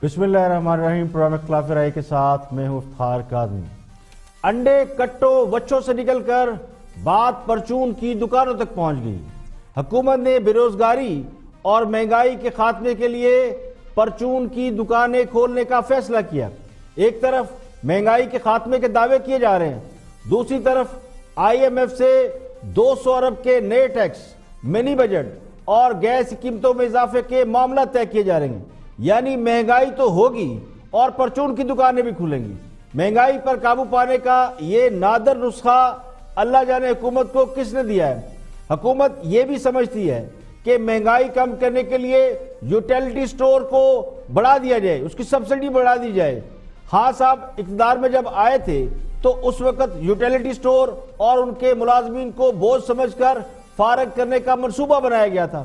بسم اللہ الرحمن الرحیم. پروگرام اختلاف رائے کے ساتھ میں ہوں افتخار کاظمی. انڈے کٹوں بچوں سے نکل کر بات پرچون کی دکانوں تک پہنچ گئی. حکومت نے بے روزگاری اور مہنگائی کے خاتمے کے لیے پرچون کی دکانیں کھولنے کا فیصلہ کیا. ایک طرف مہنگائی کے خاتمے کے دعوے کیے جا رہے ہیں, دوسری طرف آئی ایم ایف سے 200 ارب کے نئے ٹیکس, منی بجٹ اور گیس قیمتوں میں اضافے کے معاملہ طے کیے جا رہے ہیں. یعنی مہنگائی تو ہوگی اور پرچون کی دکانیں بھی کھلیں گی. مہنگائی پر قابو پانے کا یہ نادر نسخہ اللہ جانے حکومت کو کس نے دیا ہے. حکومت یہ بھی سمجھتی ہے کہ مہنگائی کم کرنے کے لیے یوٹیلٹی سٹور کو بڑھا دیا جائے, اس کی سبسڈی بڑھا دی جائے. ہاں صاحب اقتدار میں جب آئے تھے تو اس وقت یوٹیلٹی سٹور اور ان کے ملازمین کو بوجھ سمجھ کر فارغ کرنے کا منصوبہ بنایا گیا تھا.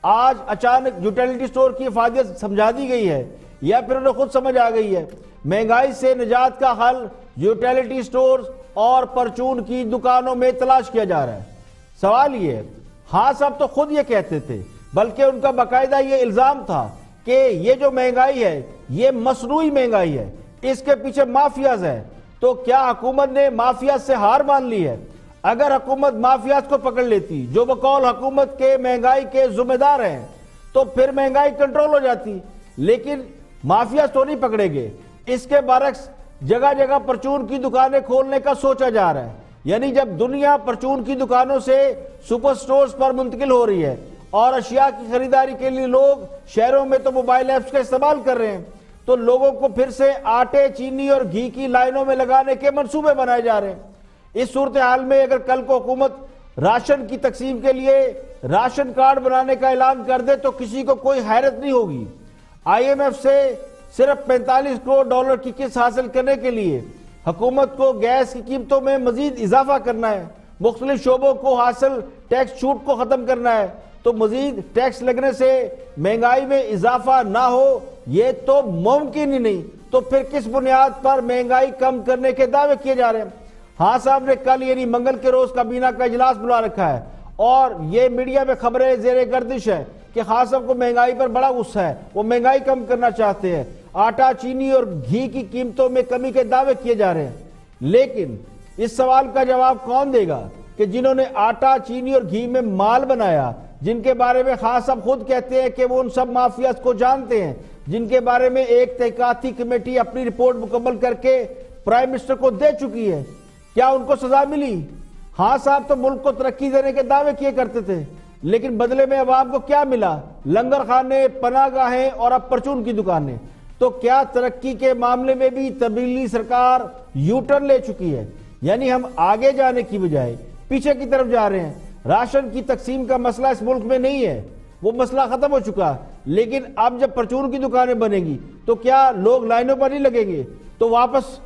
آج اچانک یوٹیلٹی سٹور کی افادیت سمجھا دی گئی ہے یا پھر انہیں خود سمجھ آ گئی ہے. مہنگائی سے نجات کا حل یوٹیلٹی سٹورز اور پرچون کی دکانوں میں تلاش کیا جا رہا ہے. سوال یہ ہے, ہاں صاحب تو خود یہ کہتے تھے, بلکہ ان کا باقاعدہ یہ الزام تھا کہ یہ جو مہنگائی ہے یہ مصنوعی مہنگائی ہے, اس کے پیچھے مافیاز ہے. تو کیا حکومت نے مافیاز سے ہار مان لی ہے؟ اگر حکومت مافیاز کو پکڑ لیتی جو بقول حکومت کے مہنگائی کے ذمہ دار ہیں تو پھر مہنگائی کنٹرول ہو جاتی, لیکن مافیاز تو نہیں پکڑے گے. اس کے برعکس جگہ جگہ پرچون کی دکانیں کھولنے کا سوچا جا رہا ہے. یعنی جب دنیا پرچون کی دکانوں سے سپر سٹورز پر منتقل ہو رہی ہے اور اشیاء کی خریداری کے لیے لوگ شہروں میں تو موبائل ایپس کا استعمال کر رہے ہیں, تو لوگوں کو پھر سے آٹے, چینی اور گھی کی لائنوں میں لگانے کے منصوبے بنائے جا رہے ہیں. اس صورتحال میں اگر کل کو حکومت راشن کی تقسیم کے لیے راشن کارڈ بنانے کا اعلان کر دے تو کسی کو کوئی حیرت نہیں ہوگی. آئی ایم ایف سے صرف 45 کروڑ ڈالر کی قسط حاصل کرنے کے لیے حکومت کو گیس کی قیمتوں میں مزید اضافہ کرنا ہے, مختلف شعبوں کو حاصل ٹیکس چھوٹ کو ختم کرنا ہے, تو مزید ٹیکس لگنے سے مہنگائی میں اضافہ نہ ہو یہ تو ممکن ہی نہیں. تو پھر کس بنیاد پر مہنگائی کم کرنے کے دعوے کیے جا رہے ہیں؟ ہاں صاحب نے کل یعنی منگل کے روز کابینہ کا اجلاس بلا رکھا ہے اور یہ میڈیا میں خبریں زیر گردش ہے کہ خان صاحب کو مہنگائی پر بڑا غصہ ہے, وہ مہنگائی کم کرنا چاہتے ہیں. آٹا, چینی اور گھی کی قیمتوں میں کمی کے دعوے کیے جا رہے ہیں, لیکن اس سوال کا جواب کون دے گا کہ جنہوں نے آٹا, چینی اور گھی میں مال بنایا, جن کے بارے میں خان صاحب خود کہتے ہیں کہ وہ ان سب مافیاز کو جانتے ہیں, جن کے بارے میں ایک تحقیقاتی کمیٹی اپنی رپورٹ مکمل کر کے پرائم منسٹر کو دے چکی ہے, کیا ان کو سزا ملی؟ ہاں صاحب تو ملک کو ترقی دینے کے دعوے کیے کرتے تھے, لیکن بدلے میں عوام کو کیا ملا؟ لنگر خانے, پناہ گاہیں اور اب پرچون کی دکانیں. تو کیا ترقی کے معاملے میں بھی تبدیلی سرکار یو ٹرن لے چکی ہے؟ یعنی ہم آگے جانے کی بجائے پیچھے کی طرف جا رہے ہیں. راشن کی تقسیم کا مسئلہ اس ملک میں نہیں ہے, وہ مسئلہ ختم ہو چکا, لیکن اب جب پرچون کی دکانیں بنیں گی تو کیا لوگ لائنوں پر نہیں لگیں گے؟ تو واپس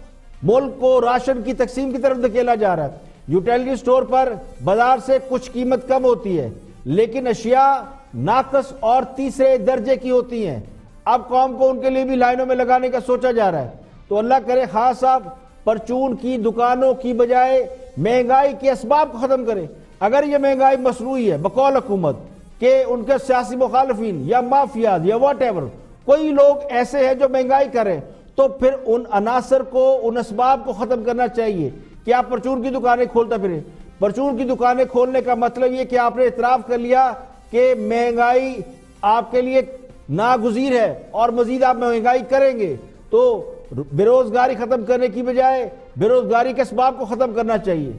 ملک کو راشن کی تقسیم کی طرف دھکیلا جا رہا ہے. یوٹیلٹی سٹور پر بازار سے کچھ قیمت کم ہوتی ہے, لیکن اشیاء ناقص اور تیسرے درجے کی ہوتی ہیں. اب قوم کو ان کے لیے بھی لائنوں میں لگانے کا سوچا جا رہا ہے. تو اللہ کرے خان صاحب پرچون کی دکانوں کی بجائے مہنگائی کے اسباب کو ختم کرے. اگر یہ مہنگائی مصنوعی ہے بقول حکومت کہ ان کے سیاسی مخالفین یا مافیاز یا واٹ ایور کوئی لوگ ایسے ہیں جو مہنگائی کریں, تو پھر ان عناصر کو, ان اسباب کو ختم کرنا چاہیے کہ آپ پرچون کی دکانیں کھولتا پھریں. پرچون کی دکانیں کھولنے کا مطلب یہ کہ آپ نے اعتراف کر لیا کہ مہنگائی آپ کے لیے ناگزیر ہے اور مزید آپ مہنگائی کریں گے. تو بے روزگاری ختم کرنے کی بجائے بے روزگاری کے اسباب کو ختم کرنا چاہیے.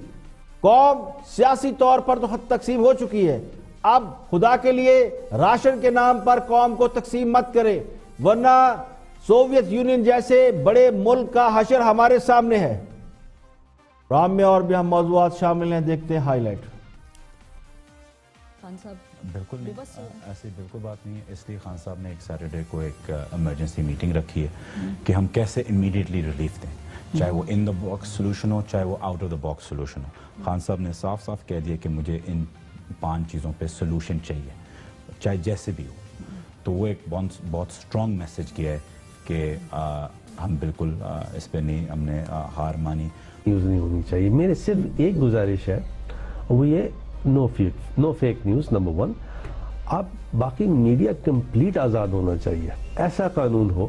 قوم سیاسی طور پر تو تقسیم ہو چکی ہے, اب خدا کے لیے راشن کے نام پر قوم کو تقسیم مت کرے, ورنہ سوویت یونین جیسے بڑے ملک کا حشر ہمارے سامنے ہے. پروگرام میں اور بھی ہم موضوعات شامل ہیں, دیکھتے ہیں ہائی لائٹ. خان صاحب بالکل نہیں, ایسی بالکل بات نہیں ہے. اس لیے خان صاحب نے ایک سیٹرڈے کو ایک ایمرجنسی میٹنگ رکھی ہے کہ ہم کیسے امیڈیٹلی ریلیف دیں, چاہے وہ ان دا باکس سولوشن ہو چاہے وہ out of the box solution ہو. خان صاحب نے صاف صاف کہہ دیا کہ مجھے ان 5 چیزوں پہ سولوشن چاہیے, چاہے جیسے بھی ہو. تو وہ ایک بہت اسٹرانگ میسج کیا ہے کہ ہم بالکل اس پہ نہیں, ہم نے ہار مانی. نیوز نہیں ہونی چاہیے. میرے صرف ایک گزارش ہے, وہ یہ نو فیک نیوز نمبر 1. اب باقی میڈیا کمپلیٹ آزاد ہونا چاہیے. ایسا قانون ہو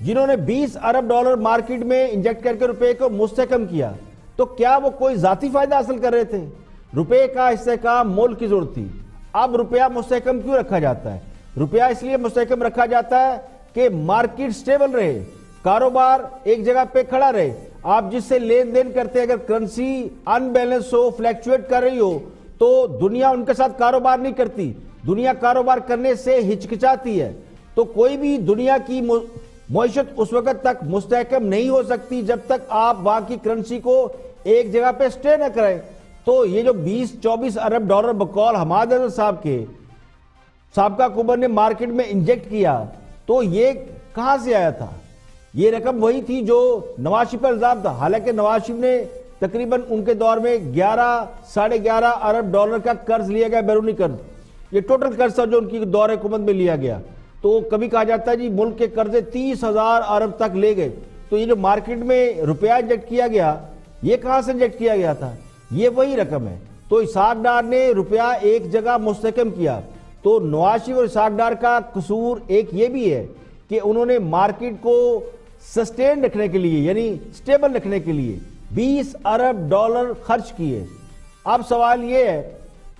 جنہوں نے 20 ارب ڈالر مارکیٹ میں انجیکٹ کر کے روپے کو مستحکم کیا، تو کیا وہ کوئی ذاتی فائدہ حاصل کر رہے تھے؟ روپے کا استحکام ملک کی ضرورت تھی۔ اب روپیہ مستحکم کیوں رکھا جاتا ہے؟ روپیہ اس لیے مستحکم رکھا جاتا ہے کہ مارکیٹ سٹیبل رہے، کاروبار ایک جگہ پہ کھڑا رہے۔ آپ جس سے لین دین کرتے ہیں، اگر کرنسی ان بیلنس ہو، فلیکچویٹ کر رہی ہو، تو دنیا ان کے ساتھ کاروبار نہیں کرتی، دنیا کاروبار کرنے سے ہچکچاتی ہے۔ تو کوئی بھی دنیا کی معیشت اس وقت تک مستحکم نہیں ہو سکتی جب تک آپ وہاں کی کرنسی کو ایک جگہ پہ سٹے نہ کریں۔ تو یہ جو 20-24 ارب ڈالر بقول حماد اظہر صاحب کے سابقہ حکومت نے مارکیٹ میں انجیکٹ کیا، تو یہ کہاں سے آیا تھا؟ یہ رقم وہی تھی جو نواز شریف پر الزام تھا۔ حالانکہ نواز شریف نے تقریباً ان کے دور میں 11-11.5 ارب ڈالر کا قرض لیا گیا، بیرونی قرض۔ یہ ٹوٹل قرض تھا جو ان کی دور حکومت میں لیا گیا۔ تو کبھی کہا جاتا ہے جی ملک کے قرضے 30,000 ارب تک لے گئے۔ تو یہ جو مارکیٹ میں روپیہ انجیکٹ کیا گیا، یہ کہاں سے انجیکٹ کیا گیا تھا؟ یہ وہی رقم ہے۔ تو اسحاق ڈار نے روپیہ ایک جگہ مستحکم کیا۔ تو نواز شریف اور اسحاق ڈار کا قصور ایک یہ بھی ہے کہ انہوں نے مارکیٹ کو سسٹین رکھنے کے لیے، یعنی سٹیبل رکھنے کے لیے 20 ارب ڈالر خرچ کیے۔ اب سوال یہ ہے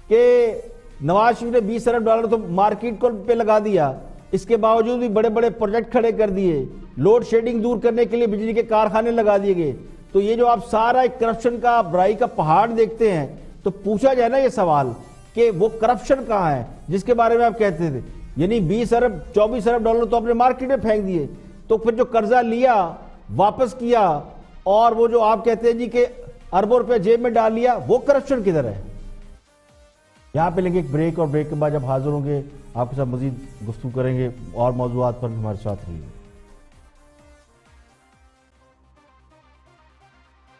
کہ نواز شریف نے 20 ارب ڈالر تو مارکیٹ کو پہ لگا دیا، اس کے باوجود بھی بڑے بڑے پروجیکٹ کھڑے کر دیے، لوڈ شیڈنگ دور کرنے کے لیے بجلی کے کارخانے لگا دیے گئے۔ تو یہ جو آپ سارا ایک کرپشن کا برائی کا پہاڑ دیکھتے ہیں، تو پوچھا جائے نا یہ سوال کہ وہ کرپشن کہاں ہے جس کے بارے میں آپ کہتے تھے؟ یعنی 24 ارب ڈالر تو اپنے مارکیٹ میں پھینک دیے، تو پھر جو قرضہ لیا واپس کیا، اور وہ جو آپ کہتے ہیں جی کہ اربوں روپے جیب میں ڈال لیا، وہ کرپشن کدھر ہے؟ یہاں پہ لیں گے ایک بریک، اور بریک کے بعد جب حاضر ہوں گے آپ کے ساتھ مزید گفتگو کریں گے اور موضوعات پر، ہمارے ساتھ رہیے۔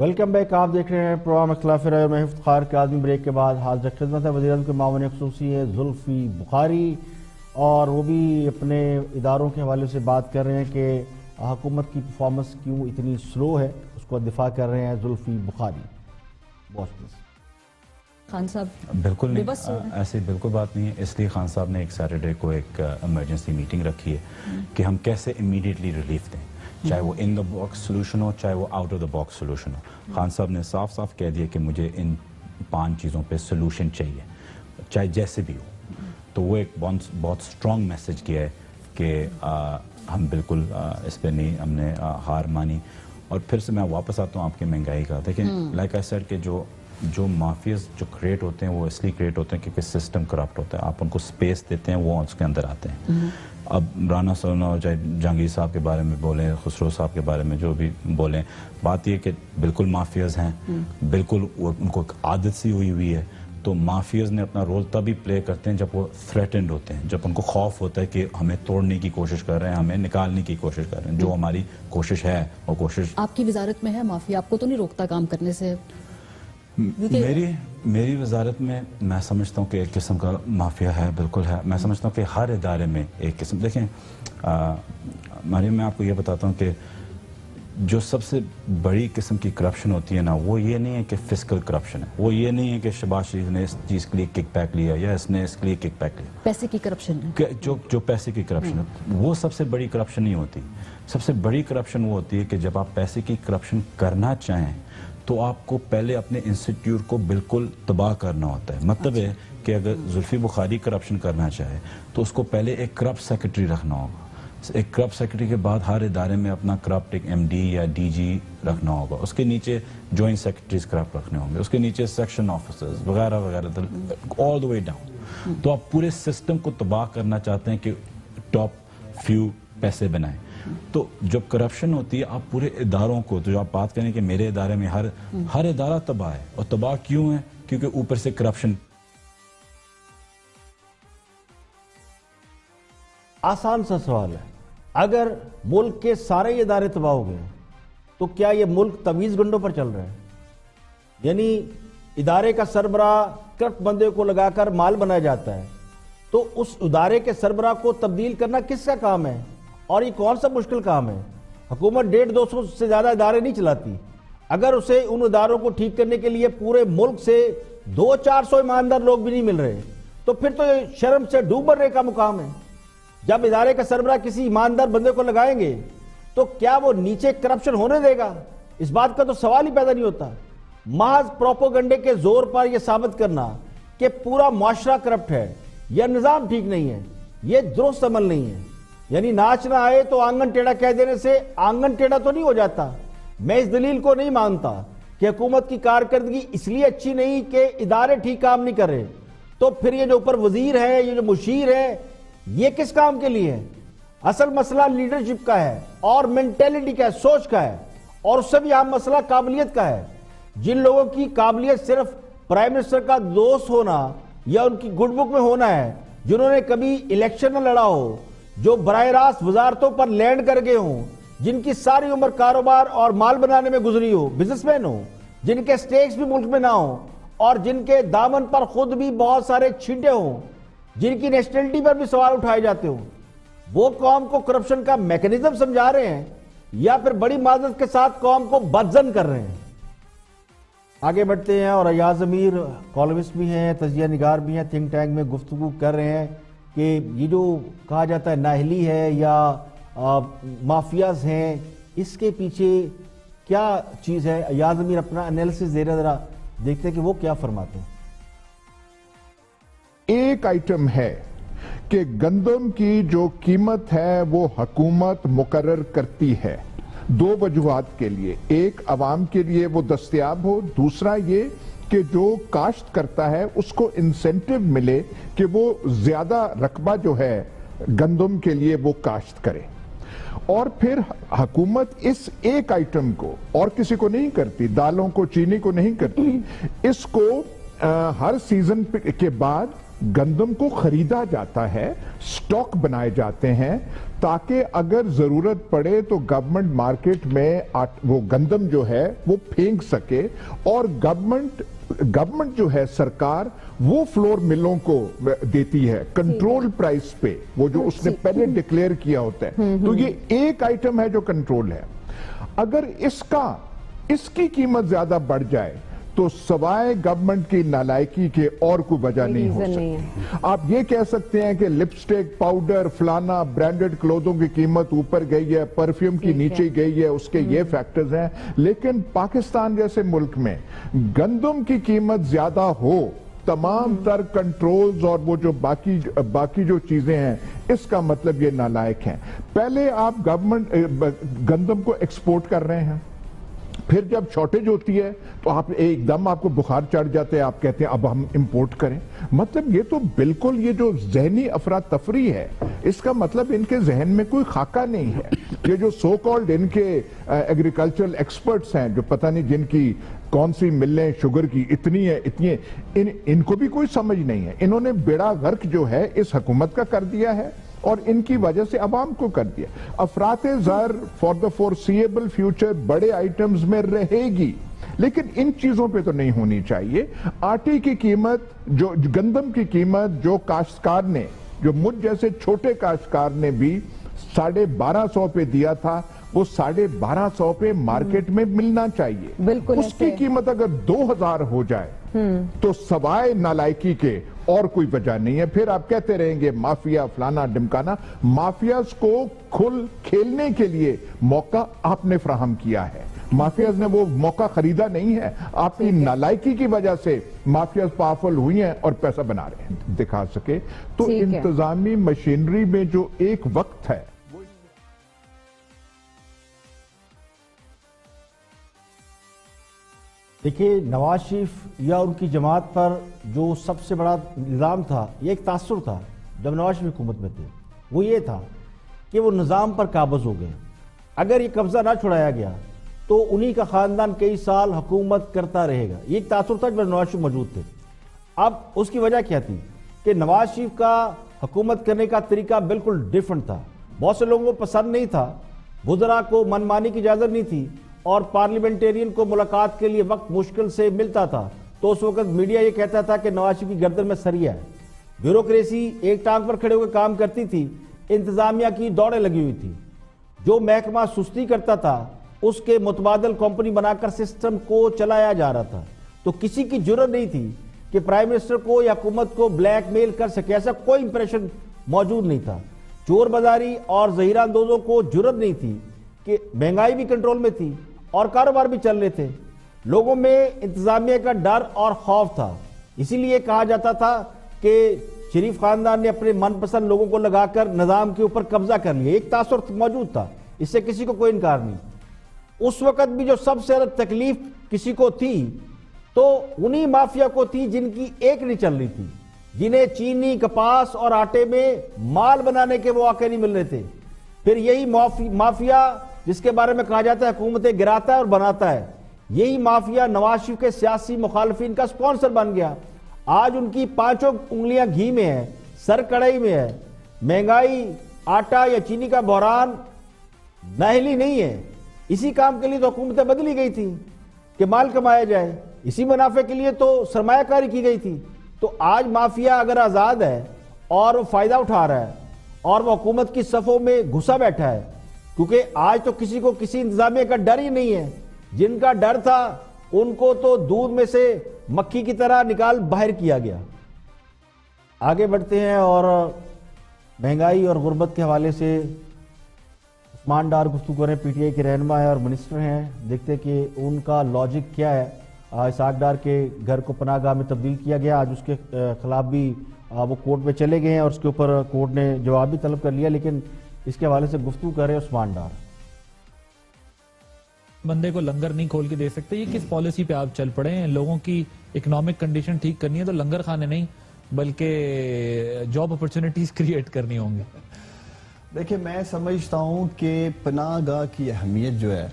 ویلکم بیک، آپ دیکھ رہے ہیں پروگرام اختلاف رائے اور میں افتخار کاظمی۔ بریک کے بعد حاضر خدمت ہے وزیر اعظم کے معاون خصوصی ہے زلفی بخاری، اور وہ بھی اپنے اداروں کے حوالے سے بات کر رہے ہیں کہ حکومت کی پرفارمنس کیوں اتنی سلو ہے، اس کو دفاع کر رہے ہیں زلفی بخاری۔ خان صاحب بالکل نہیں، ایسی بالکل بات نہیں ہے۔ اس لیے خان صاحب نے ایک سیٹرڈے کو ایک ایمرجنسی میٹنگ رکھی ہے کہ ہم کیسے امیڈیٹلی ریلیف دیں، چاہے وہ ان دا باکس سولوشن ہو، چاہے وہ out of the box solution ہو۔ خان صاحب نے صاف صاف کہہ دیا کہ مجھے ان 5 چیزوں پہ سولوشن چاہیے، چاہے جیسے بھی ہو۔ تو وہ ایک بہت اسٹرانگ میسج کیا ہے کہ ہم بالکل اس پہ نہیں، ہم نے ہار مانی۔ اور پھر سے میں واپس آتا ہوں آپ کی مہنگائی کا۔ دیکھیں لائک آئی سیڈ کہ جو مافیاز جو کریٹ ہوتے ہیں وہ اس لیے کریٹ ہوتے ہیں کیونکہ سسٹم کرپٹ ہوتا ہے۔ آپ ان کو سپیس دیتے ہیں، وہ اس کے اندر آتے ہیں۔ اب رانا سونا چاہے جہانگیر صاحب کے بارے میں بولیں، خسرو صاحب کے بارے میں جو بھی بولیں، بات یہ کہ بالکل مافیاز ہیں، بالکل ان کو ایک عادت سی ہوئی ہے۔ تو مافیاز نے اپنا رول تبھی پلے کرتے ہیں جب وہ تھریٹنڈ ہوتے ہیں، جب ان کو خوف ہوتا ہے کہ ہمیں توڑنے کی کوشش کر رہے ہیں، ہمیں نکالنے کی کوشش کر رہے ہیں۔ جو ہماری کوشش ہے وہ کوشش آپ کی وزارت میں ہے مافیا، آپ کو تو نہیں روکتا کام کرنے سے؟ میری وزارت میں میں سمجھتا ہوں کہ ایک قسم کا مافیا ہے، بالکل ہے۔ میں سمجھتا ہوں کہ ہر ادارے میں ایک قسم، دیکھیں مریم میں آپ کو یہ بتاتا ہوں کہ جو سب سے بڑی قسم کی کرپشن ہوتی ہے نا، وہ یہ نہیں ہے کہ فسکل کرپشن ہے، وہ یہ نہیں ہے کہ شہباز شریف نے اس چیز کے لیے کک بیک لیا یا اس نے اس کے لیے کک بیک لیا۔ پیسے کی کرپشن ہے، جو پیسے کی کرپشن ہے وہ سب سے بڑی کرپشن نہیں ہوتی۔ سب سے بڑی کرپشن وہ ہوتی ہے کہ جب آپ پیسے کی کرپشن کرنا چاہیں تو آپ کو پہلے اپنے انسٹیٹیوٹ کو بالکل تباہ کرنا ہوتا ہے۔ مطلب ہے کہ اگر زلفی بخاری کرپشن کرنا چاہے تو اس کو پہلے ایک کرپٹ سیکرٹری رکھنا ہوگا، ایک کرپٹ سیکرٹری کے بعد ہر ادارے میں اپنا کرپٹ ایک ایم ڈی یا ڈی جی رکھنا ہوگا، اس کے نیچے جوائنٹ سیکرٹریز کرپٹ رکھنے ہوں گے، اس کے نیچے سیکشن آفیسرز وغیرہ وغیرہ آل دا وے ڈاؤن۔ تو آپ پورے سسٹم کو تباہ کرنا چاہتے ہیں کہ ٹاپ فیو پیسے بنائیں۔ تو جب کرپشن ہوتی ہے آپ پورے اداروں کو، تو جو آپ بات کریں کہ میرے ادارے میں ہر ادارہ تباہ ہے، اور تباہ کیوں ہے؟ کیونکہ اوپر سے کرپشن۔ آسان سا سوال ہے، اگر ملک کے سارے ادارے تباہ ہو گئے تو کیا یہ ملک تمیز گنڈوں پر چل رہا ہے؟ یعنی ادارے کا سربراہ کرپٹ بندے کو لگا کر مال بنایا جاتا ہے، تو اس ادارے کے سربراہ کو تبدیل کرنا کس کا کام ہے؟ اور یہ کون سا مشکل کام ہے؟ حکومت 150-200 سے زیادہ ادارے نہیں چلاتی۔ اگر اسے ان اداروں کو ٹھیک کرنے کے لیے پورے ملک سے 200-400 ایماندار لوگ بھی نہیں مل رہے، تو پھر تو یہ شرم سے ڈوب مرنے کا مقام ہے۔ جب ادارے کا سربراہ کسی ایماندار بندے کو لگائیں گے تو کیا وہ نیچے کرپشن ہونے دے گا؟ اس بات کا تو سوال ہی پیدا نہیں ہوتا. محض پروپوگنڈے کے زور پر یہ ثابت کرنا کہ پورا معاشرہ کرپٹ ہے یا نظام ٹھیک نہیں ہے، یہ درست عمل نہیں ہے. یعنی ناچ نہ آئے تو آنگن ٹیڑھا کہہ دینے سے آنگن ٹیڑھا تو نہیں ہو جاتا. میں اس دلیل کو نہیں مانتا کہ حکومت کی کارکردگی اس لیے اچھی نہیں کہ ادارے ٹھیک کام نہیں کر رہے، تو پھر یہ جو اوپر وزیر ہے، یہ جو مشیر ہے، یہ کس کام کے لیے ہے؟ اصل مسئلہ لیڈرشپ کا ہے اور مینٹیلٹی کا ہے، سوچ کا ہے، اور اس سے بھی اہم مسئلہ قابلیت کا ہے. جن لوگوں کی قابلیت صرف پرائم منسٹر کا دوست ہونا یا ان کی گڈ بک میں ہونا ہے، جنہوں نے کبھی الیکشن نہ لڑا ہو، جو براہ راست وزارتوں پر لینڈ کر گئے ہوں، جن کی ساری عمر کاروبار اور مال بنانے میں گزری ہو، بزنس مین ہو، جن کے سٹیکس بھی ملک میں نہ ہوں اور جن کے دامن پر خود بھی بہت سارے چھینٹے ہوں، جن کی نیشنلٹی پر بھی سوال اٹھائے جاتے ہوں، وہ قوم کو کرپشن کا میکنزم سمجھا رہے ہیں یا پھر بڑی معذرت کے ساتھ قوم کو بدزن کر رہے ہیں؟ آگے بڑھتے ہیں اور ایاز امیر کالمسٹ بھی ہیں، تجزیہ نگار بھی ہیں، تھنک ٹینک میں گفتگو کر رہے ہیں کہ یہ جو کہا جاتا ہے نااہلی ہے یا مافیاز ہیں، اس کے پیچھے کیا چیز ہے؟ ایاز امیر اپنا انالیسس دے رہے، ذرا دیکھتے ہیں کہ وہ کیا فرماتے ہیں. ایک آئٹم ہے کہ گندم کی جو قیمت ہے وہ حکومت مقرر کرتی ہے دو وجوہات کے لیے، ایک عوام کے لیے وہ دستیاب ہو، دوسرا یہ کہ جو کاشت کرتا ہے اس کو انسینٹیو ملے کہ وہ زیادہ رقبہ جو ہے گندم کے لیے وہ کاشت کرے. اور پھر حکومت اس ایک آئٹم کو اور کسی کو نہیں کرتی، دالوں کو، چینی کو نہیں کرتی، اس کو ہر سیزن کے بعد گندم کو خریدا جاتا ہے، سٹاک بنائے جاتے ہیں تاکہ اگر ضرورت پڑے تو گورنمنٹ مارکیٹ میں وہ گندم جو ہے وہ پھینک سکے، اور گورنمنٹ جو ہے سرکار وہ فلور ملوں کو دیتی ہے کنٹرول پرائس پہ، وہ جو اس نے پہلے ڈکلیئر کیا ہوتا ہے. تو یہ ایک آئٹم ہے جو کنٹرول ہے. اگر اس کی قیمت زیادہ بڑھ جائے تو سوائے گورنمنٹ کی نالائکی کے اور کوئی وجہ نہیں ہو سکتی. آپ یہ کہہ سکتے ہیں کہ لپسٹک، پاؤڈر، فلانا برانڈڈ کلوتھوں کی قیمت اوپر گئی ہے، پرفیوم کی نیچے گئی ہے، اس کے یہ فیکٹرز ہیں، لیکن پاکستان جیسے ملک میں گندم کی قیمت زیادہ ہو، تمام تر کنٹرولز اور وہ جو باقی جو چیزیں ہیں، اس کا مطلب یہ نالائق ہیں. پہلے آپ گندم کو ایکسپورٹ کر رہے ہیں، پھر جب شارٹیج ہوتی ہے تو آپ ایک دم آپ کو بخار چڑھ جاتے ہیں، آپ کہتے ہیں اب ہم امپورٹ کریں. مطلب یہ تو بالکل یہ جو ذہنی افراتفری ہے، اس کا مطلب ان کے ذہن میں کوئی خاکہ نہیں ہے. یہ جو سو کالڈ ان کے ایگریکلچرل ایکسپرٹس ہیں، جو پتہ نہیں جن کی کون سی ملیں شوگر کی اتنی ہے، ان کو بھی کوئی سمجھ نہیں ہے. انہوں نے بیڑا غرق جو ہے اس حکومت کا کر دیا ہے اور ان کی وجہ سے عوام کو کر دیا. افراط زر فار دا فورسیبل فیوچر بڑے آئٹمز میں رہے گی، لیکن ان چیزوں پہ تو نہیں ہونی چاہیے. آٹے کی قیمت، جو گندم کی قیمت جو کاشتکار نے، جو مجھ جیسے چھوٹے کاشتکار نے بھی 1250 پہ دیا تھا، وہ 1250 پہ مارکیٹ میں ملنا چاہیے. اس کی قیمت اگر 2000 ہو جائے تو سوائے نالائکی کے اور کوئی وجہ نہیں ہے. پھر آپ کہتے رہیں گے مافیا فلانا ڈمکانا. مافیاز کو کھیلنے کے لیے موقع آپ نے فراہم کیا ہے. مافیاز نے وہ موقع خریدا نہیں ہے. آپ کی نالائکی کی وجہ سے مافیاز پاورفل ہوئی ہیں اور پیسہ بنا رہے ہیں دکھا سکے. تو انتظامی مشینری میں جو ایک وقت ہے، دیکھیے نواز شریف یا ان کی جماعت پر جو سب سے بڑا الزام تھا، یہ ایک تاثر تھا جب نواز شریف حکومت میں تھے، وہ یہ تھا کہ وہ نظام پر قابض ہو گئے. اگر یہ قبضہ نہ چھڑایا گیا تو انہی کا خاندان کئی سال حکومت کرتا رہے گا. یہ ایک تاثر تھا جب نواز شریف موجود تھے. اب اس کی وجہ کیا تھی کہ نواز شریف کا حکومت کرنے کا طریقہ بالکل ڈیفرنٹ تھا. بہت سے لوگوں کو پسند نہیں تھا، وزراء کو من مانی کی اجازت نہیں تھی، اور پارلیمنٹیرین کو ملاقات کے لیے وقت مشکل سے ملتا تھا. تو اس وقت میڈیا یہ کہتا تھا کہ نواز شریف کی گردن میں سریا ہے. بیوروکریسی ایک ٹانگ پر کھڑے ہوئے کام کرتی تھی، انتظامیہ کی دوڑیں لگی ہوئی تھی. جو محکمہ سستی کرتا تھا اس کے متبادل کمپنی بنا کر سسٹم کو چلایا جا رہا تھا. تو کسی کی جرت نہیں تھی کہ پرائم منسٹر کو یا حکومت کو بلیک میل کر سکے. ایسا کوئی امپریشن موجود نہیں تھا. چور بازاری اور ظہیر اندوزوں کو جرت نہیں تھی کہ مہنگائی بھی کنٹرول میں تھی اور کاروبار بھی چل رہے تھے. لوگوں میں انتظامیہ کا ڈر اور خوف تھا. اسی لیے کہا جاتا تھا کہ شریف خاندان نے اپنے من پسند لوگوں کو لگا کر نظام کے اوپر قبضہ کر لیا. ایک تاثر موجود تھا, اس سے کسی کو کوئی انکار نہیں. اس وقت بھی جو سب سے زیادہ تکلیف کسی کو تھی تو انہی مافیا کو تھی جن کی ایک نہیں چل رہی تھی, جنہیں چینی, کپاس اور آٹے میں مال بنانے کے مواقع نہیں مل رہے تھے. پھر یہی مافیا جس کے بارے میں کہا جاتا ہے حکومتیں گراتا ہے اور بناتا ہے, یہی مافیا نواز شریف کے سیاسی مخالفین کا سپانسر بن گیا. آج ان کی 5 انگلیاں گھی میں ہیں, سر کڑھائی میں ہے. مہنگائی, آٹا یا چینی کا بحران نااہلی نہیں ہے. اسی کام کے لیے تو حکومتیں بدلی گئی تھی کہ مال کمایا جائے, اسی منافع کے لیے تو سرمایہ کاری کی گئی تھی. تو آج مافیا اگر آزاد ہے اور وہ فائدہ اٹھا رہا ہے اور وہ حکومت کی صفوں میں گھسا بیٹھا ہے, کیونکہ آج تو کسی کو کسی انتظامیہ کا ڈر ہی نہیں ہے. جن کا ڈر تھا ان کو تو دودھ میں سے مکھی کی طرح نکال باہر کیا گیا. آگے بڑھتے ہیں اور مہنگائی اور غربت کے حوالے سے عثمان ڈار گفتگو کر رہے ہیں, پی ٹی آئی کے رہنما ہیں اور منسٹر ہیں. دیکھتے کہ ان کا لاجک کیا ہے. اسحاق ڈار کے گھر کو پناہ گاہ میں تبدیل کیا گیا, آج اس کے خلاف بھی وہ کورٹ میں چلے گئے ہیں اور اس کے اوپر کورٹ نے جواب بھی طلب کر لیا, لیکن اس کے حوالے سے گفتگو کر رہے ہیں عثمان ڈار. بندے کو لنگر نہیں کھول کے دے سکتے, یہ کس پالیسی پہ آپ چل پڑے ہیں؟ لوگوں کی اکنامک کنڈیشن ٹھیک کرنی ہے تو لنگر خانے نہیں بلکہ جاب اپرچونٹیز کریٹ کرنی ہوں گی. دیکھیں میں سمجھتا ہوں کہ پناہ گاہ کی اہمیت جو ہے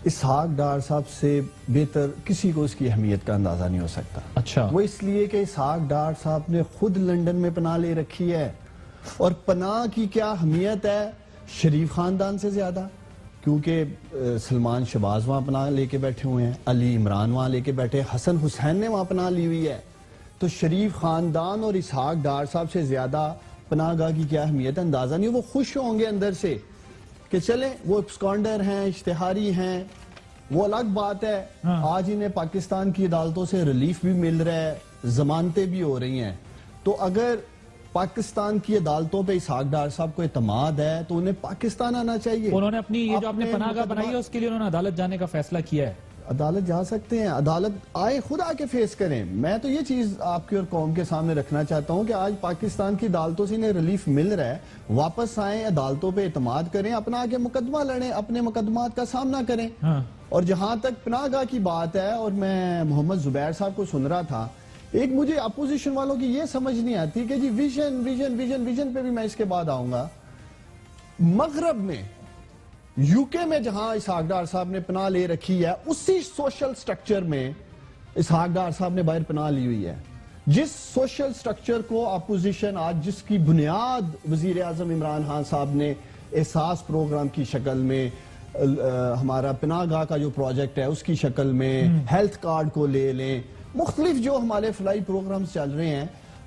اسحاق ڈار صاحب سے بہتر کسی کو اس کی اہمیت کا اندازہ نہیں ہو سکتا. اچھا, وہ اس لیے کہ اسحاق ڈار صاحب نے خود لنڈن میں پناہ لے رکھی ہے, اور پناہ کی کیا اہمیت ہے شریف خاندان سے زیادہ, کیونکہ سلمان شہباز وہاں پناہ لے کے بیٹھے ہوئے ہیں, علی عمران وہاں لے کے بیٹھے, حسن حسین نے وہاں پناہ لی ہوئی ہے. تو شریف خاندان اور اسحاق ڈار صاحب سے زیادہ پناہ گاہ کی کیا اہمیت ہے اندازہ نہیں. وہ خوش ہوں گے اندر سے کہ چلیں وہ اسکانڈر ہیں, اشتہاری ہیں, وہ الگ بات ہے. آج انہیں پاکستان کی عدالتوں سے ریلیف بھی مل رہا ہے, ضمانتیں بھی ہو رہی ہیں. تو اگر پاکستان کی عدالتوں پہ اسحاق ڈار صاحب کو اعتماد ہے تو انہیں پاکستان آنا چاہیے. انہوں نے اپنی یہ جو آپ نے پناہ گاہ بنائی ہے اس کے لیے انہوں نے عدالت جانے کا فیصلہ کیا ہے. عدالت جا سکتے ہیں, عدالت آئے خود آ کے فیس کریں. میں تو یہ چیز آپ کی اور قوم کے سامنے رکھنا چاہتا ہوں کہ آج پاکستان کی عدالتوں سے انہیں ریلیف مل رہا ہے, واپس آئیں, عدالتوں پہ اعتماد کریں, اپنا آگے مقدمہ لڑیں, اپنے مقدمات کا سامنا کریں. اور جہاں تک پناہ گاہ کی بات ہے, اور میں محمد زبیر صاحب کو سن رہا تھا, ایک مجھے اپوزیشن والوں کی یہ سمجھ نہیں آتی کہ جی ویژن ویژن ویژن ویژن پہ بھی میں اس کے بعد آؤں گا. مغرب میں یو کے میں جہاں اسحاق ڈار صاحب نے پناہ لے رکھی ہے, اسی سوشل سٹرکچر میں اسحاق ڈار صاحب نے باہر پناہ لی ہوئی ہے. جس سوشل سٹرکچر کو اپوزیشن آج جس کی بنیاد وزیر اعظم عمران خان صاحب نے احساس پروگرام کی شکل میں, ہمارا پناہ گاہ کا جو پروجیکٹ ہے اس کی شکل میں, ہیلتھ کارڈ کو لے لیں, مختلف جو ہمارے فلائی پروگرامز چل رہے ہیں,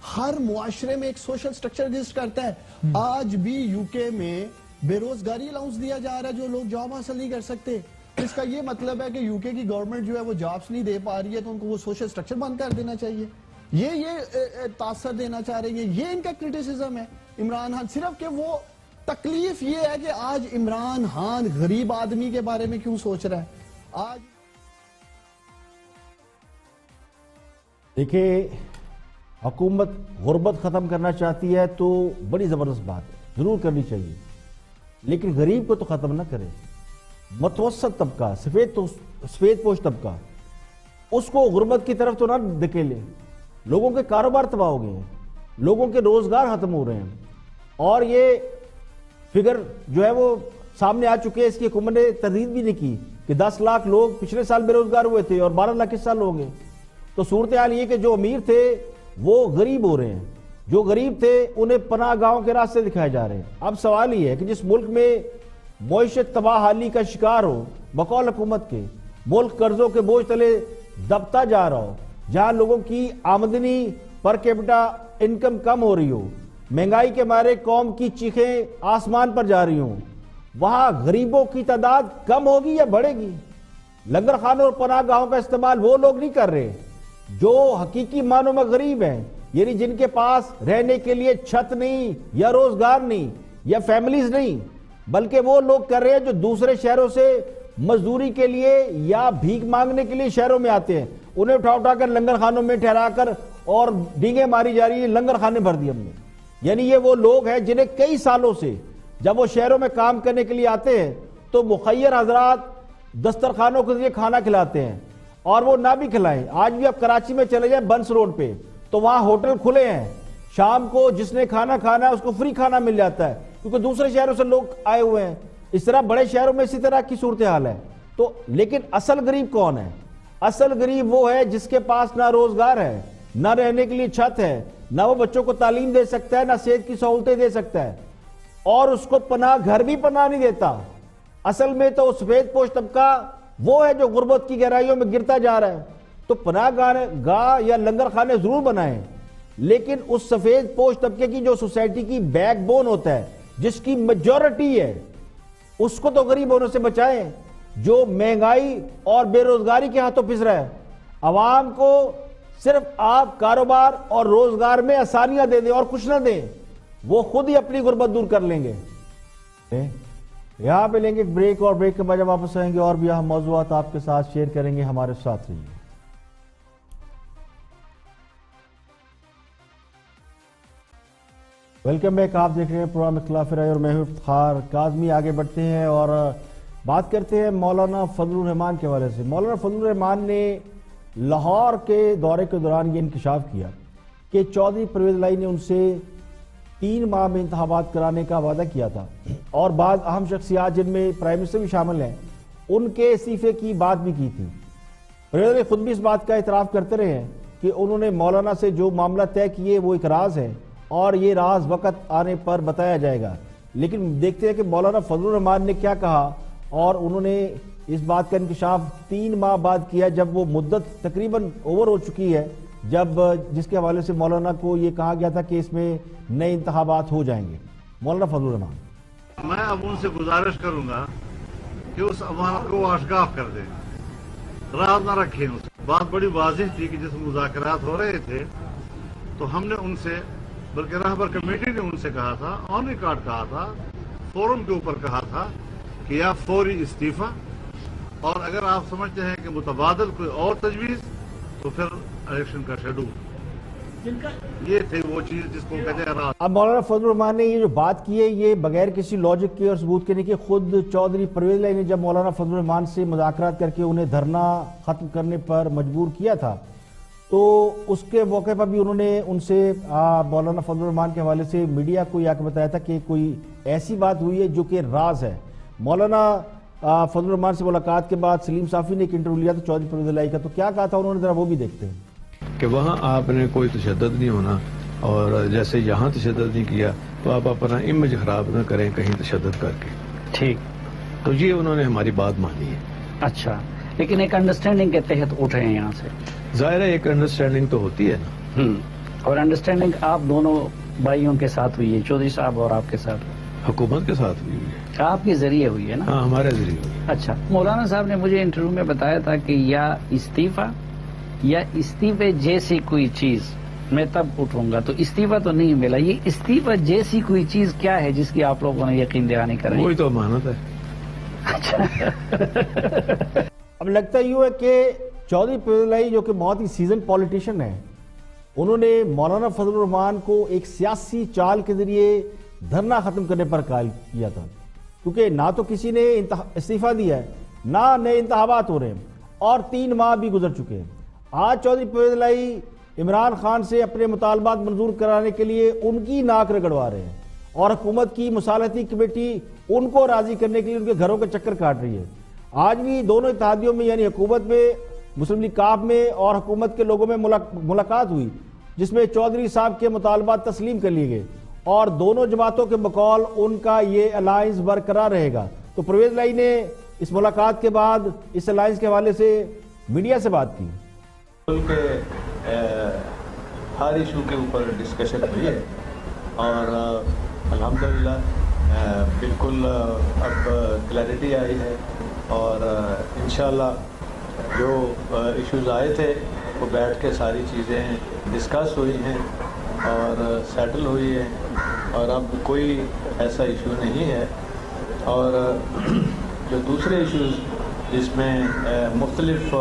ہر معاشرے میں ایک سوشل سٹرکچر ایگزسٹ کرتا ہے. آج بھی یو کے میں بے روزگاری الاؤنس دیا جا رہا ہے جو لوگ جاب حاصل نہیں کر سکتے. اس کا یہ مطلب ہے کہ یو کے کی گورنمنٹ جو ہے وہ جابس نہیں دے پا رہی ہے, تو ان کو وہ سوشل سٹرکچر بند کر دینا چاہیے. یہ تاثر دینا چاہ رہے ہیں, یہ ان کا کرٹیسزم ہے عمران خان. صرف کہ وہ تکلیف یہ ہے کہ آج عمران خان غریب آدمی کے بارے میں کیوں سوچ رہا ہے. آج دیکھیں, حکومت غربت ختم کرنا چاہتی ہے تو بڑی زبردست بات ہے, ضرور کرنی چاہیے, لیکن غریب کو تو ختم نہ کرے. متوسط طبقہ, سفید پوش طبقہ, اس کو غربت کی طرف تو نہ دھکیلے. لوگوں کے کاروبار تباہ ہو گئے ہیں, لوگوں کے روزگار ختم ہو رہے ہیں, اور یہ فگر جو ہے وہ سامنے آ چکے ہیں. اس کی حکومت نے تردید بھی نہیں کی کہ 10 لاکھ لوگ پچھلے سال بے روزگار ہوئے تھے اور 12 لاکھ اس سال ہوں گے. تو صورتحال یہ کہ جو امیر تھے وہ غریب ہو رہے ہیں, جو غریب تھے انہیں پناہ گاہوں کے راستے دکھائے جا رہے ہیں. اب سوال یہ ہے کہ جس ملک میں معیشت تباہ حالی کا شکار ہو, بقول حکومت کے ملک قرضوں کے بوجھ تلے دبتا جا رہا ہو, جہاں لوگوں کی آمدنی پر کیپٹا انکم کم ہو رہی ہو, مہنگائی کے مارے قوم کی چیخیں آسمان پر جا رہی ہوں, وہاں غریبوں کی تعداد کم ہوگی یا بڑھے گی؟ لنگر خانوں اور پناہ گاہوں کا استعمال وہ لوگ نہیں کر رہے جو حقیقی معنوں میں غریب ہیں, یعنی جن کے پاس رہنے کے لیے چھت نہیں یا روزگار نہیں یا فیملیز نہیں. بلکہ وہ لوگ کر رہے ہیں جو دوسرے شہروں سے مزدوری کے لیے یا بھیک مانگنے کے لیے شہروں میں آتے ہیں. انہیں اٹھا کر لنگر خانوں میں ٹھہرا کر اور ڈینگیں ماری جا رہی ہیں, لنگر خانے بھر دیے ہم نے. یعنی یہ وہ لوگ ہیں جنہیں کئی سالوں سے جب وہ شہروں میں کام کرنے کے لیے آتے ہیں تو مخیر حضرات دسترخوانوں کے ذریعے کھانا کھلاتے ہیں, اور وہ نہ بھی کھلائیں. آج بھی آپ کراچی میں چلے جائیں بنس روڈ پہ تو وہاں ہوٹل کھلے ہیں, شام کو جس نے کھانا کھانا ہے اس کو فری کھانا مل جاتا ہے کیونکہ دوسرے شہروں سے لوگ آئے ہوئے ہیں. اس طرح بڑے شہروں میں اسی طرح کی صورتحال ہے. تو لیکن اصل غریب کون ہے؟ اصل غریب وہ ہے جس کے پاس نہ روزگار ہے, نہ رہنے کے لیے چھت ہے, نہ وہ بچوں کو تعلیم دے سکتا ہے, نہ صحت کی سہولتیں دے سکتا ہے, اور اس کو پناہ گھر بھی پناہ نہیں دیتا. اصل میں تو سفید پوش طبقہ وہ ہے جو غربت کی گہرائیوں میں گرتا جا رہا ہے. تو پناہ گاہ یا لنگر خانے ضرور بنائیں, لیکن اس سفید پوش طبقے کی جو سوسائٹی کی بیک بون ہوتا ہے, جس کی میجورٹی ہے, اس کو تو غریب ہونے سے بچائیں جو مہنگائی اور بے روزگاری کے ہاتھوں پس رہا ہے. عوام کو صرف آپ کاروبار اور روزگار میں آسانیاں دے دیں اور کچھ نہ دیں, وہ خود ہی اپنی غربت دور کر لیں گے. یہاں پہ لیں گے ایک بریک, اور بریک کے بعد جب واپس آئیں گے اور بھی اہم موضوعات آپ کے ساتھ شیئر کریں گے. ہمارے ساتھ رہیے. Welcome back. آپ دیکھ رہے ہیں پروگرام اختلاف رائے اور میں ہوں افتخار کاظمی. آگے بڑھتے ہیں اور بات کرتے ہیں مولانا فضل الرحمان کے حوالے سے. مولانا فضل الرحمان نے لاہور کے دورے کے دوران یہ انکشاف کیا کہ چودھری پرویز الہی نے ان سے 3 ماہ میں انتخابات کرانے کا وعدہ کیا تھا, اور بعض اہم شخصیات جن میں پرائم منسٹر بھی شامل ہیں ان کے استعفے کی بات بھی کی تھی. پرویز الہی خود بھی اس بات کا اعتراف کرتے رہے ہیں کہ انہوں نے مولانا سے جو معاملہ طے کیے وہ ایک راز ہے, اور یہ راز وقت آنے پر بتایا جائے گا. لیکن دیکھتے ہیں کہ مولانا فضل الرحمان نے کیا کہا, اور انہوں نے اس بات کا انکشاف 3 ماہ بعد کیا جب وہ مدت تقریباً اوور ہو چکی ہے, جس کے حوالے سے مولانا کو یہ کہا گیا تھا کہ اس میں نئے انتخابات ہو جائیں گے. مولانا فضل الرحمان. میں اب ان سے گزارش کروں گا کہ اس امانت کو آشکاف کر دیں, راز نہ رکھیں. اس بات بڑی واضح تھی کہ جس مذاکرات ہو رہے تھے تو ہم نے ان سے, بلکہ رہبر کمیٹی نے ان سے کہا تھا, آن ریکارڈ کہا تھا, فورم کے اوپر کہا تھا کہ یا فوری استعفیٰ, اور اگر آپ سمجھتے ہیں کہ متبادل کوئی اور تجویز تو پھر الیکشن کا شیڈول. یہ تھی وہ چیز جس کو کہتے ہیں راز. اب مولانا فضل الرحمان نے یہ جو بات کی ہے یہ بغیر کسی لاجک کے اور ثبوت کے نہیں, کہ خود چودھری پرویز الہی نے جب مولانا فضل الرحمان سے مذاکرات کر کے انہیں دھرنا ختم کرنے پر مجبور کیا تھا تو اس کے موقع پر بھی انہوں نے ان سے مولانا فضل الرحمان کے حوالے سے میڈیا کو یہ بتایا تھا کہ کوئی ایسی بات ہوئی ہے جو کہ راز ہے. مولانا فضل الرحمان سے ملاقات کے بعد سلیم صافی نے ایک انٹرویو لیا تھا چودھری پرویز الہی کا, تو کیا کہا تھا انہوں نے, ذرا وہ بھی دیکھتے ہیں. کہ وہاں آپ نے کوئی تشدد نہیں ہونا, اور جیسے یہاں تشدد نہیں کیا تو آپ اپنا امیج خراب نہ کریں کہیں تشدد کر کے. ٹھیک, تو یہ انہوں نے ہماری بات مانی ہے. اچھا, لیکن ایک انڈرسٹینڈنگ کے تحت اٹھ رہے ہیں یہاں سے. ظاہر ہے ایک انڈرسٹینڈنگ تو ہوتی ہے نا, اور انڈرسٹینڈنگ آپ دونوں بھائیوں کے ساتھ ہوئی ہے, چودھری صاحب اور آپ کے ساتھ. حکومت کے ساتھ ہوئی ہے, آپ کے ذریعے ہوئی ہے نا. ہاں, ہمارے ذریعے ہوئی. اچھا, مولانا صاحب نے مجھے انٹرویو میں بتایا تھا کہ یا استعفیٰ یا استعفے جیسی کوئی چیز میں تب اٹھوں گا, تو استعفیٰ تو نہیں ملا. یہ استعفیٰ جیسی کوئی چیز کیا ہے جس کی آپ لوگوں نے یقین دہانی کرائی؟ وہی تو امانت ہے. اب لگتا یوں ہے کہ چودھری پرویز الہی جو کہ بہت ہی سیزن پولیٹیشن ہے, انہوں نے مولانا فضل الرحمان کو ایک سیاسی چال کے ذریعے دھرنا ختم کرنے پر قائل کیا تھا, کیونکہ نہ تو کسی نے استعفیٰ دیا ہے, نہ نئے انتخابات ہو رہے ہیں, اور 3 ماہ بھی گزر چکے ہیں. آج چودھری پرویز الہی عمران خان سے اپنے مطالبات منظور کرانے کے لیے ان کی ناک رگڑوا رہے ہیں, اور حکومت کی مصالحتی کمیٹی ان کو راضی کرنے کے لیے ان کے گھروں کے چکر کاٹ رہی ہے. آج بھی دونوں اتحادیوں میں یعنی حکومت میں, مسلم لیگ کاف میں اور حکومت کے لوگوں میں ملاقات ہوئی, جس میں چودھری صاحب کے مطالبات تسلیم کر لیے گئے, اور دونوں جماعتوں کے بقول ان کا یہ الائنس برقرار رہے گا. تو پرویز الہی نے اس ملاقات کے بعد اس الائنس کے حوالے سے میڈیا سے بات کی. ہر ایشو کے اوپر ڈسکشن ہوئی ہے, اور الحمدللہ بالکل اب کلیئرٹی آئی ہے, اور انشاءاللہ جو ایشوز آئے تھے وہ بیٹھ کے ساری چیزیں ڈسکس ہوئی ہیں اور سیٹل ہوئی ہیں, اور اب کوئی ایسا ایشو نہیں ہے. اور جو دوسرے ایشوز جس میں مختلف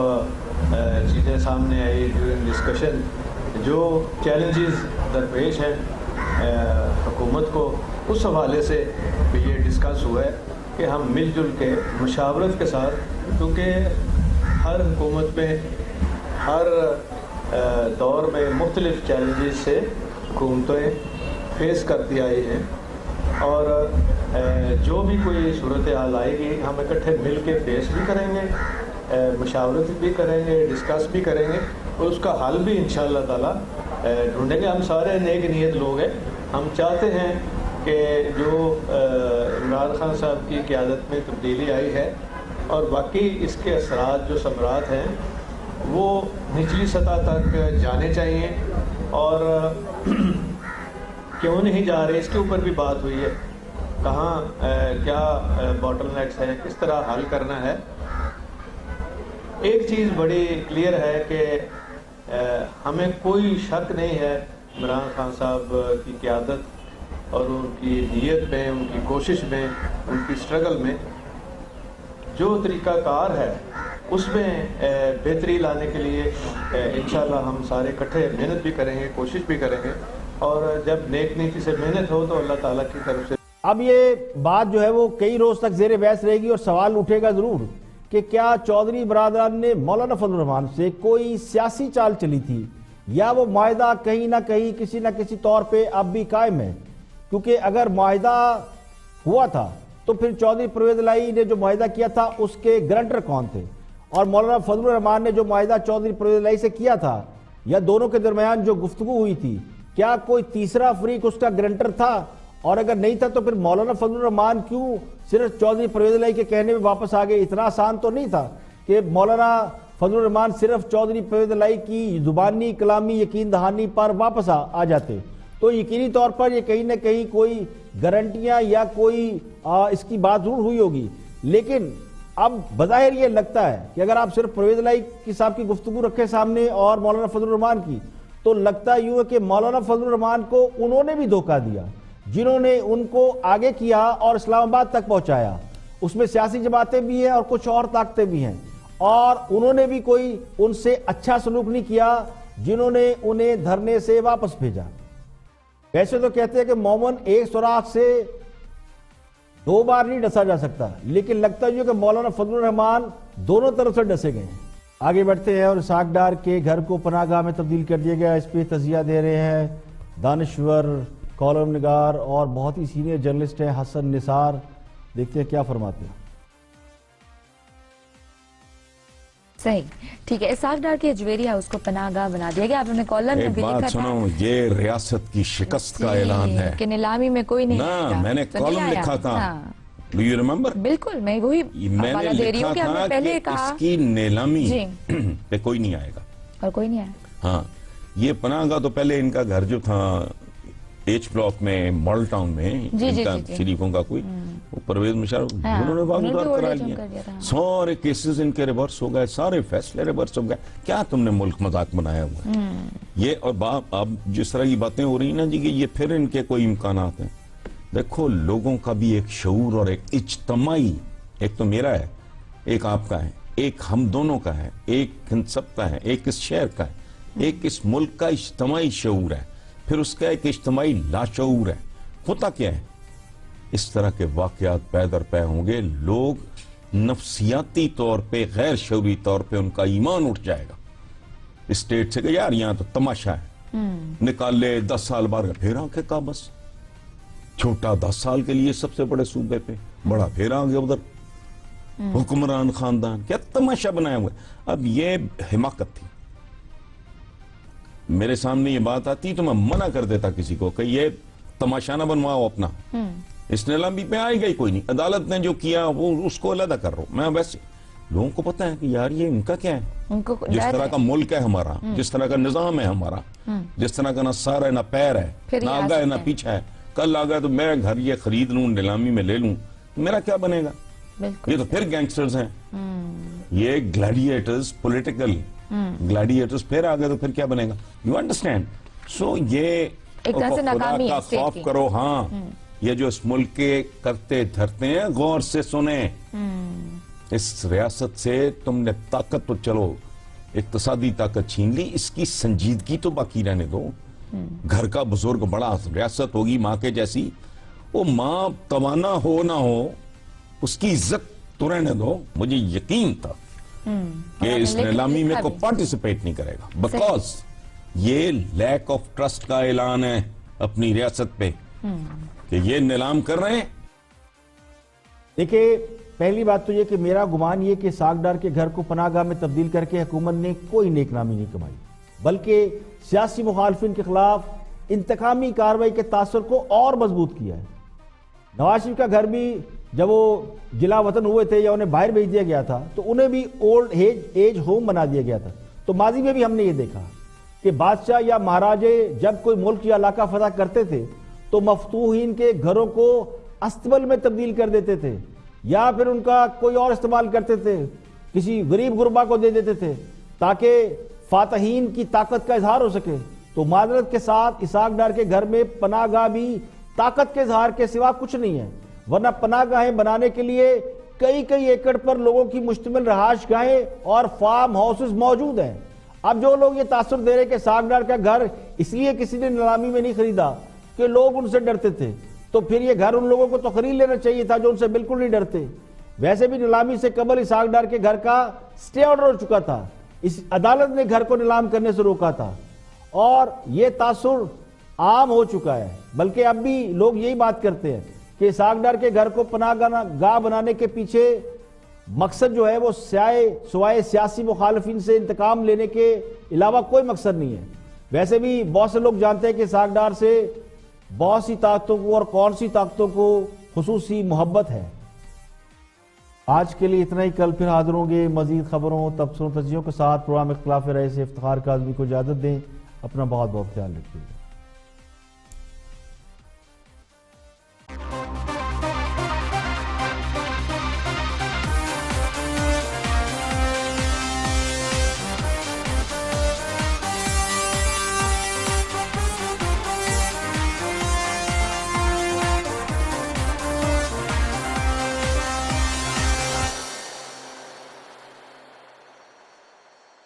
چیزیں سامنے آئی ڈیورنگ ڈسکشن، جو چیلنجز درپیش ہیں حکومت کو، اس حوالے سے بھی یہ ڈسکس ہوا ہے کہ ہم مل جل کے مشاورت کے ساتھ، کیونکہ ہر حکومت میں ہر دور میں مختلف چیلنجز سے حکومتیں فیس کرتی آئی ہیں، اور جو بھی کوئی صورتحال آئے گی ہم اکٹھے مل کے فیس بھی کریں گے، مشاورت بھی کریں گے، ڈسکس بھی کریں گے، اور اس کا حل بھی انشاءاللہ تعالیٰ ڈھونڈیں گے۔ ہم سارے نیک نیت لوگ ہیں، ہم چاہتے ہیں کہ جو عمران خان صاحب کی قیادت میں تبدیلی آئی ہے اور باقی اس کے اثرات جو ثمرات ہیں وہ نچلی سطح تک جانے چاہیے، اور کیوں نہیں جا رہے اس کے اوپر بھی بات ہوئی ہے، کہاں کیا باٹل نیکس ہیں، کس طرح حل کرنا ہے۔ ایک چیز بڑی کلیئر ہے کہ ہمیں کوئی شک نہیں ہے عمران خان صاحب کی قیادت اور ان کی نیت میں، ان کی کوشش میں، ان کی سٹرگل میں، جو طریقہ کار ہے اس میں بہتری لانے کے لیے انشاءاللہ ہم سارے اکٹھے محنت بھی کریں گے، کوشش بھی کریں گے، اور جب نیک نیتی سے محنت ہو تو اللہ تعالیٰ کی طرف سے۔ اب یہ بات جو ہے وہ کئی روز تک زیر بحث رہے گی اور سوال اٹھے گا ضرور کہ کیا چودھری برادران نے مولانا فضل الرحمان سے کوئی سیاسی چال چلی تھی، یا وہ معاہدہ کہیں نہ کہیں کسی نہ کسی طور پہ اب بھی قائم ہے؟ کیونکہ اگر معاہدہ ہوا تھا تو پھر چودھری پرویز الہی نے جو معاہدہ کیا تھا اس کے گرنٹر کون تھے، اور مولانا فضل الرحمان نے جو معاہدہ چودھری پرویز الہی سے کیا تھا یا دونوں کے درمیان جو گفتگو ہوئی تھی، کیا کوئی تیسرا فریق اس کا گرنٹر تھا؟ اور اگر نہیں تھا تو پھر مولانا فضل الرحمان کیوں صرف چودھری پرویز الہی کے کہنے میں واپس آ گئے؟ اتنا آسان تو نہیں تھا کہ مولانا فضل الرحمان صرف چودھری پرویز الہی کی زبانی کلامی یقین دہانی پر واپس آ جاتے تو یقینی طور پر یہ کہیں نہ کہیں کوئی گارنٹیاں یا کوئی اس کی بات ضرور ہوئی ہوگی۔ لیکن اب بظاہر یہ لگتا ہے کہ اگر آپ صرف پرویز الہی کی صاحب کی گفتگو رکھے سامنے اور مولانا فضل الرحمان کی، تو لگتا یوں ہے کہ مولانا فضل الرحمان کو انہوں نے بھی دھوکہ دیا، جنہوں نے ان کو آگے کیا اور اسلام آباد تک پہنچایا، اس میں سیاسی جماعتیں بھی ہیں اور کچھ اور طاقتیں بھی ہیں، اور انہوں نے بھی کوئی ان سے اچھا سلوک نہیں کیا جنہوں نے انہیں دھرنے سے واپس بھیجا۔ ویسے تو کہتے ہیں کہ مومن ایک سوراخ سے دو بار نہیں ڈسا جا سکتا، لیکن لگتا ہے کہ مولانا فضل الرحمان دونوں طرف سے ڈسے گئے ہیں۔ آگے بڑھتے ہیں اور اسحاق ڈار کے گھر کو پناہ گاہ میں تبدیل کر دیا گیا، اس پہ تزیہ دے رہے ہیں دانشور، کالم نگار اور بہت ہی سینئر جرنلسٹ ہیں حسن نثار۔ دیکھتے ہیں کیا فرماتے ہیں۔ صحیح، ٹھیک ہے، اسحاق ڈار کے اجویری ہاؤس کو پناہ گاہ بنا دیا گیا۔ آپ نے کالم میں بھی لکھا تھا، ایک بات سنو، یہ ریاست کی شکست کا اعلان ہے کہ نیلامی میں کوئی نہیں آئے گا۔ میں نے کالم لکھا تھا، ڈو یو ریممبر؟ بالکل، میں وہی حوالہ دے رہی ہوں کہ ہم نے پہلے کہا اس کی نیلامی پہ کوئی نہیں آئے گا، اور کوئی نہیں آیا۔ ہاں، یہ پناہ گاہ تو پہلے ان کا گھر جو تھا ایچ بلاک میں ماڈل ٹاؤن میں، ان کا شریفوں کا کوئی پرویز مشرف، انہوں نے واگزار کرا لیا، سارے کیسز ان کے ریورس ہو گئے، سارے فیصلے ریورس ہو گئے۔ کیا تم نے ملک مذاق بنایا ہوا ہے یہ؟ اور اب جس طرح کی باتیں ہو رہی ہیں نا جی کہ یہ پھر ان کے کوئی امکانات ہیں، دیکھو لوگوں کا بھی ایک شعور اور ایک اجتماعی، ایک تو میرا ہے، ایک آپ کا ہے، ایک ہم دونوں کا ہے، ایک ہم سب کا ہے، ایک اس شہر کا ہے، ایک اس ملک کا اجتماعی شعور ہے، پھر اس کا ایک اجتماعی لاشعور ہے۔ ہوتا کیا ہے؟ اس طرح کے واقعات پے در پے ہوں گے، لوگ نفسیاتی طور پہ، غیر شعوری طور پہ ان کا ایمان اٹھ جائے گا اسٹیٹ سے کہ یار یہاں تو تماشا ہے، نکال لے 10 سال بعد پھر آنکھیں کا بس، چھوٹا 10 سال کے لیے سب سے بڑے صوبے پہ، بڑا پھر آ گیا ادھر حکمران خاندان، کیا تماشا بنایا ہوا ہے۔ اب یہ حماقت تھی، میرے سامنے یہ بات آتی تو میں منع کر دیتا کسی کو کہ یہ تماشا نہ بنواؤ اپنا، اس نیلامی پہ آئے گا ہی کوئی نہیں، عدالت نے جو کیا وہ اس کو علیحدہ کر رہا ہوں میں۔ ویسے لوگوں کو پتا ہے کہ یار یہ ان کا کیا ہے، جس طرح کا ملک ہے ہمارا، جس طرح کا نظام ہے ہمارا، جس طرح کا نہ سار ہے نہ پیر ہے، نہ آگا ہے نہ پیچھا ہے، کل آگا تو میں گھر یہ خرید لوں، نیلامی میں لے لوں، میرا کیا بنے گا؟ یہ تو پھر گینگسٹرز ہیں، یہ گلیڈیٹرز، پولیٹیکل گلیڈیٹرز پھر آگے تو پھر کیا بنے گا؟ You understand? سو یہ خدا کا خوف کرو، ہاں یہ جو اس ملک کے کرتے دھرتے ہیں غور سے سنیں. اس ریاست سے تم نے طاقت تو چلو اقتصادی طاقت چھین لی, اس کی سنجیدگی تو باقی رہنے دو. گھر کا بزرگ بڑا ریاست ہوگی ماں کے جیسی, وہ ماں توانا ہو نہ ہو اس کی عزت تو رہنے دو. مجھے یقین تھا کہ اس نیلامی میں کوئی پارٹیسپیٹ نہیں کرے گا, بیکاز یہ لیک آف ٹرسٹ کا اعلان ہے اپنی ریاست پہ کہ یہ نیلام کر رہے ہیں. دیکھیں, پہلی بات تو یہ کہ میرا گمان یہ کہ اسحاق ڈار کے گھر کو پناہ گاہ میں تبدیل کر کے حکومت نے کوئی نیک نامی نہیں کمائی, بلکہ سیاسی مخالفین کے خلاف انتقامی کارروائی کے تاثر کو اور مضبوط کیا ہے. نواز شریف کا گھر بھی جب وہ جلا وطن ہوئے تھے یا انہیں باہر بھیج دیا گیا تھا تو انہیں بھی اولڈ ایج ہوم بنا دیا گیا تھا. تو ماضی میں بھی ہم نے یہ دیکھا کہ بادشاہ یا مہاراجے جب کوئی ملک یا علاقہ فتح کرتے تھے تو مفتوحین کے گھروں کو استبل میں تبدیل کر دیتے تھے, یا پھر ان کا کوئی اور استعمال کرتے تھے, کسی غریب غربا کو دے دیتے تھے تاکہ فاتحین کی طاقت کا اظہار ہو سکے. تو معذرت کے ساتھ اسحاق ڈار کے گھر میں پناہ گاہ بھی طاقت کے اظہار کے سوا کچھ نہیں ہے, ورنہ پناہ گاہیں بنانے کے لیے کئی ایکڑ پر لوگوں کی مشتمل رہائش گاہیں اور فارم ہاؤسز موجود ہیں. اب جو لوگ یہ تاثر دے رہے کہ اسحاق ڈار کا گھر اس لیے کسی نے نیلامی میں نہیں خریدا کہ لوگ ان سے ڈرتے تھے, تو پھر یہ گھر ان لوگوں کو تو خرید لینا چاہیے تھا جو ان سے بالکل نہیں ڈرتے. ویسے بھی نیلامی سے قبل اسحاق ڈار کے گھر کا سٹے آرڈر ہو چکا تھا, اس عدالت نے گھر کو نیلام کرنے سے روکا تھا, اور یہ تاثر عام ہو چکا ہے. بلکہ اب بھی لوگ یہی بات کرتے ہیں کہ اسحاق ڈار کے گھر کو پناہ گاہ بنانے کے پیچھے مقصد جو ہے وہ سوائے سیاسی مخالفین سے انتقام لینے کے علاوہ کوئی مقصد نہیں ہے. ویسے بھی بہت سے لوگ جانتے ہیں کہ اسحاق ڈار سے بہت سی طاقتوں کو اور کون سی طاقتوں کو خصوصی محبت ہے. آج کے لیے اتنا ہی, کل پھر حاضر ہوں گے مزید خبروں, تبصروں, تجزیوں کے ساتھ. پروگرام اختلاف رائے سے افتخار کاظمی کو اجازت دیں. اپنا بہت بہت خیال رکھیے.